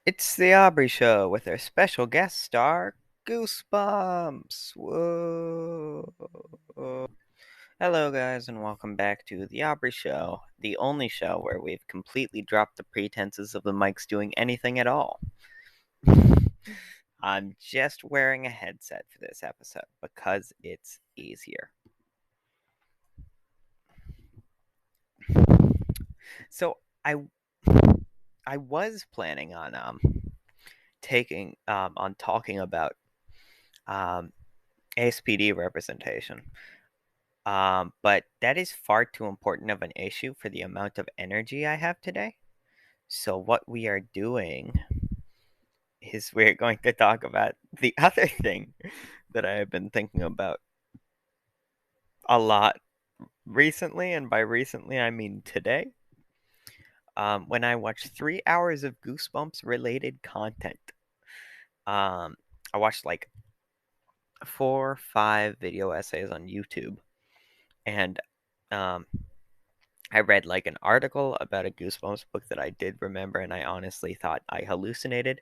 It's the Aubrey Show with our special guest star, Goosebumps. Whoa. Hello, guys, and welcome back to the Aubrey Show, the only show where we've completely dropped the pretenses of the mics doing anything at all. I'm just wearing a headset for this episode because it's easier. So I was planning on talking about um aspd representation. But that is far too important of an issue for the amount of energy I have today. So what we are doing is we're going to talk about the other thing that I have been thinking about a lot recently, and by recently I mean today. When I watched 3 hours of Goosebumps related content. Um, I watched like 4 or 5 video essays on YouTube, and um, I read like an article about a Goosebumps book that I did remember, and I honestly thought I hallucinated.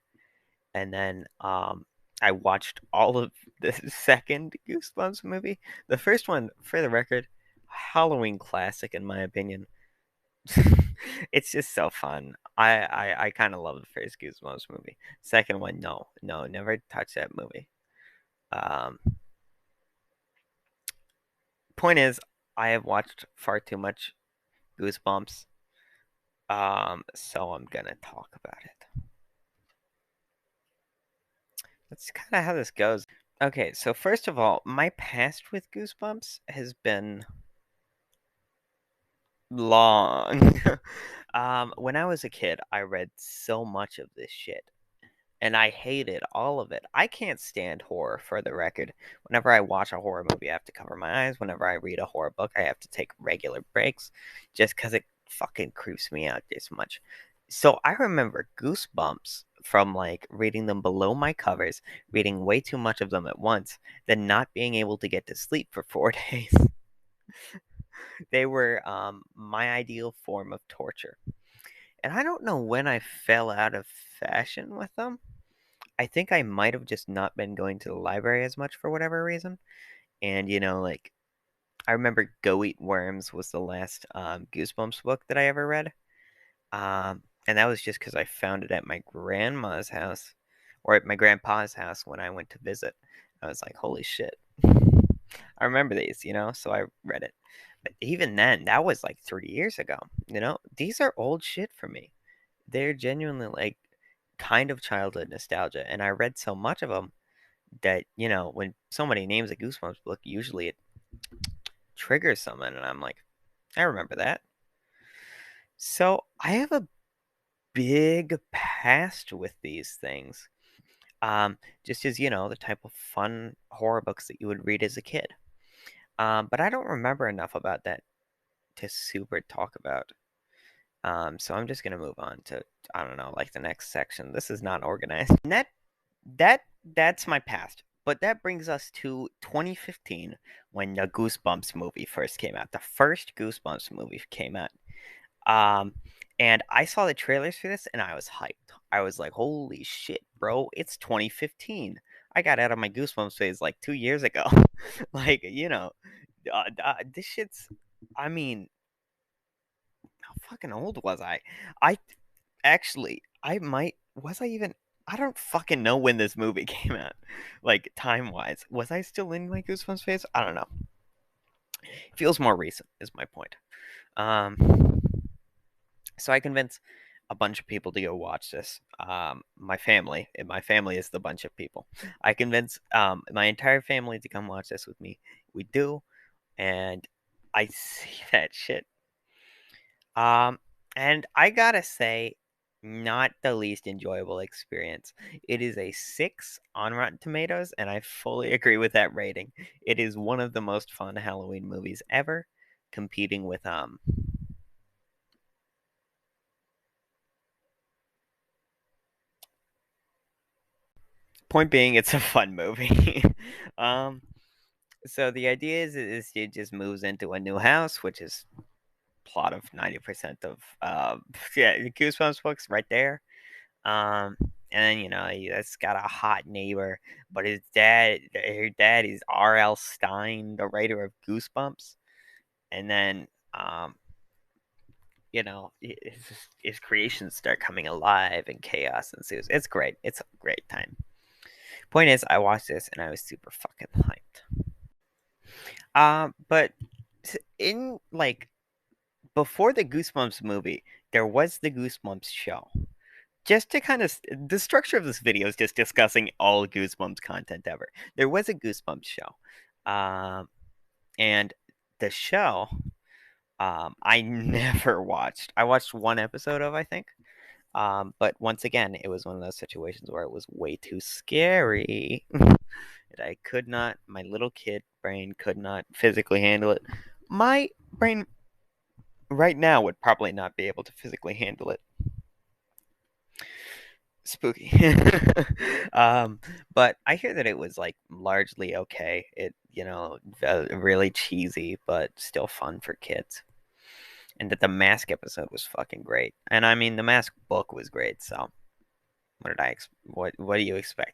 And then I watched all of the second Goosebumps movie. The first one, for the record, Halloween classic in my opinion. It's just so fun. I kind of love the first Goosebumps movie. Second one, no, never touch that movie. Um, Point is, I have watched far too much Goosebumps. So I'm gonna talk about it. That's kind of how this goes. Okay, so first of all, my past with Goosebumps has been long. When I was a kid, I read so much of this shit, and I hated all of it. I can't stand horror, for the record. Whenever I watch a horror movie, I have to cover my eyes. Whenever I read a horror book, I have to take regular breaks just because it fucking creeps me out this much. So I remember Goosebumps from like reading them below my covers, reading way too much of them at once, then not being able to get to sleep for 4 days. They were my ideal form of torture. And I don't know when I fell out of fashion with them. I think I might have just not been going to the library as much for whatever reason. And, like, I remember Go Eat Worms was the last Goosebumps book that I ever read. And that was just because I found it at my grandma's house or at my grandpa's house when I went to visit. I was like, holy shit. I remember these. So I read it. But even then, that was like 3 years ago. These are old shit for me. They're genuinely like kind of childhood nostalgia. And I read so much of them that, when somebody names a Goosebumps book, usually it triggers someone. And I'm like, I remember that. So I have a big past with these things. Just as, the type of fun horror books that you would read as a kid. But I don't remember enough about that to super talk about. So I'm just gonna move on to, I don't know, like the next section. This is not organized. And that's my past. But that brings us to 2015 when the Goosebumps movie first came out. The first Goosebumps movie came out. Um, and I saw the trailers for this and I was hyped. I was like, holy shit, bro, it's 2015. I got out of my Goosebumps phase like 2 years ago. This shit's, I mean, how fucking old was I? I actually, was I even, I don't fucking know when this movie came out, like time wise. Was I still in my Goosebumps phase? I don't know. It feels more recent, is my point. Um, So I convinced a bunch of people to go watch this. My family, and my family is the bunch of people. I convinced my entire family to come watch this with me. We do, and I see that shit. Um, and I gotta say, not the least enjoyable experience. It is a 6 on Rotten Tomatoes, and I fully agree with that rating. It is one of the most fun Halloween movies ever, competing with point being, it's a fun movie. um, so the idea is it just moves into a new house, which is plot of 90% of yeah, the Goosebumps books right there. Um, and then that's got a hot neighbor, but her dad is R.L. Stein, the writer of Goosebumps, and then his creations start coming alive and chaos ensues. It's great. It's a great time. Point is, I watched this and I was super fucking hyped. But in like before the Goosebumps movie, there was the Goosebumps show. Just to kind of the structure of this video is just discussing all Goosebumps content ever. There was a Goosebumps show, and the show I never watched. I watched one episode of, I think. But once again, it was one of those situations where it was way too scary. That I could not, my little kid brain could not physically handle it. My brain right now would probably not be able to physically handle it. Spooky. um, but I hear that it was like largely okay. Really cheesy, but still fun for kids. And that the Mask episode was fucking great. And I mean, the Mask book was great. So what do you expect?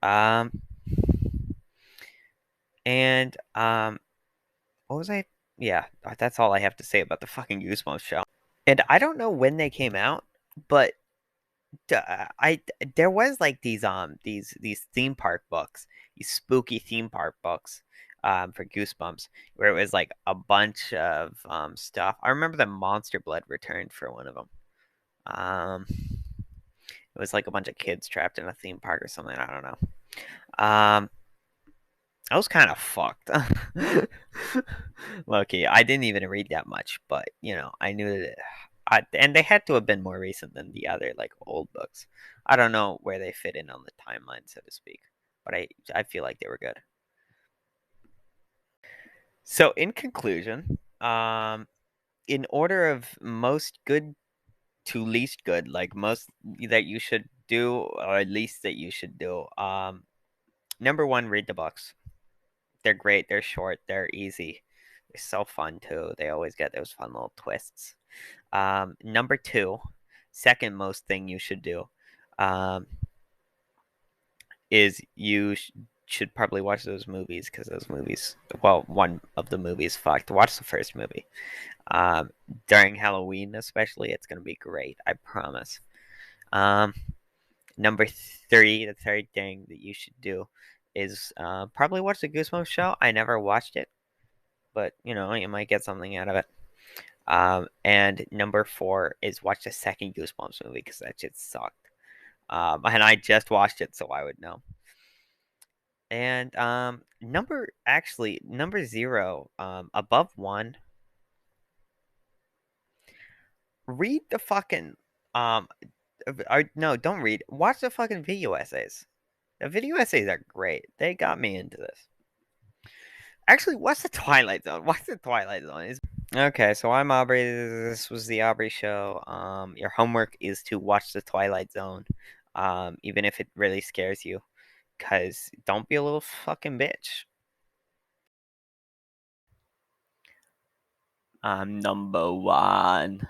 Um, and what was I? Yeah, that's all I have to say about the fucking Goosebumps show. And I don't know when they came out, but I there was like these theme park books, these spooky theme park books, for Goosebumps, where it was like a bunch of stuff. I remember the Monster Blood returned for one of them. It was like a bunch of kids trapped in a theme park or something. I don't know. I was kind of fucked. Loki, I didn't even read that much, but I knew that. And they had to have been more recent than the other like old books. I don't know where they fit in on the timeline, so to speak, but I feel like they were good. So in conclusion, in order of most good to least good, like most that you should do or least that you should do. Number one, read the books. They're great. They're short. They're easy. They're so fun too. They always get those fun little twists. Number two, second most thing you should do, um, is should probably watch those movies because those movies, well, one of the movies fucked. Watch the first movie. Um, During Halloween, especially, it's gonna be great. I promise. Um, Number three, the third thing that you should do is probably watch the Goosebumps show. I never watched it, but you might get something out of it. And number four is watch the second Goosebumps movie because that shit sucked. And I just watched it, so I would know. And number zero, above one, read the fucking no, don't read. Watch the fucking video essays. The video essays are great. They got me into this. Actually, what's the Twilight Zone? What's the Twilight Zone? Okay, so I'm Aubrey. This was the Aubrey Show. Your homework is to watch the Twilight Zone, even if it really scares you. Cause don't be a little fucking bitch. I'm number one.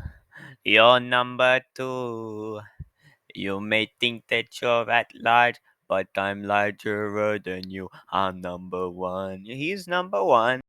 You're number two. You may think that you're at large, but I'm larger than you. I'm number one. He's number one.